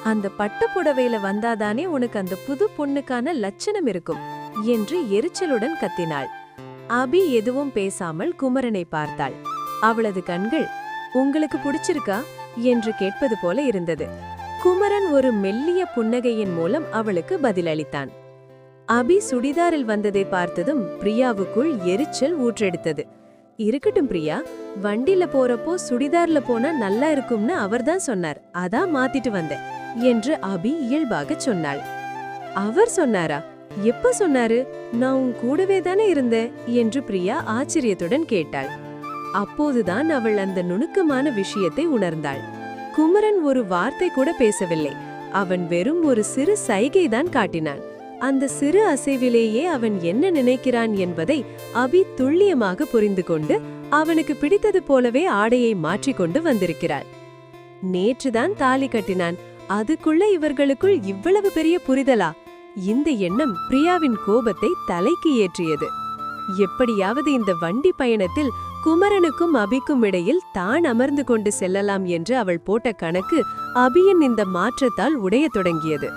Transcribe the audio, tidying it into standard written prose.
அந்த பட்டு புடவையில வந்தாதானே உனக்கு அந்த புது பொண்ணுக்கான லட்சணம் இருக்கும் என்று எரிச்சலுடன் கத்தினாள். அபி எதுவும் பேசாமல் குமரனை பார்த்தாள். அவளது கண்கள் உங்களுக்கு பிடிச்சிருக்கா என்று கேட்பது போல இருந்தது. குமரன் ஒரு மெல்லிய புன்னகையின் மூலம் அவளுக்கு பதிலளித்தான். அபி சுடிதாரில் வந்ததை பார்த்ததும் பிரியாவுக்குள் எரிச்சல் ஊற்றெடுத்தது. இருக்கட்டும் பிரியா, வண்டில போறப்போ சுடிதார்ல போனா நல்லா இருக்கும்னு அவர்தான் சொன்னார், அதான் மாத்திட்டு வந்தேன் என்று அபி இயல்பாக சொன்னாள். அவர் சொன்னாரா? எப்ப சொன்னாரு? நான் உன் கூடவே தானே இருந்தேன் என்று பிரியா ஆச்சரியத்துடன் கேட்டாள். அப்போதுதான் அவள் அந்த நுணுக்கமான விஷயத்தை உணர்ந்தாள். குமரன் ஒரு வார்த்தை கூட பேசவில்லை. அவன் வெறும் ஒரு சிறு சைகைதான் காட்டினான். அந்த சிறு அசைவிலேயே அவன் என்ன நினைக்கிறான் என்பதை அபி துல்லியமாக புரிந்து கொண்டு அவனுக்கு பிடித்தது போலவே ஆடையை மாற்றிக்கொண்டு வந்திருக்கிறாள். நேற்றுதான் தாலி கட்டினான், அதுக்குள்ள இவர்களுக்குள் இவ்வளவு பெரிய புரிதலா? இந்த எண்ணம் பிரியாவின் கோபத்தை தலைக்கு ஏற்றியது. எப்படியாவது இந்த வண்டி பயணத்தில் குமரனுக்கும் அபிக்கும் இடையில் தான் அமர்ந்து கொண்டு செல்லலாம் என்று அவள் போட்ட கணக்கு அபியின் இந்த மாற்றத்தால் உடையத் தொடங்கியது.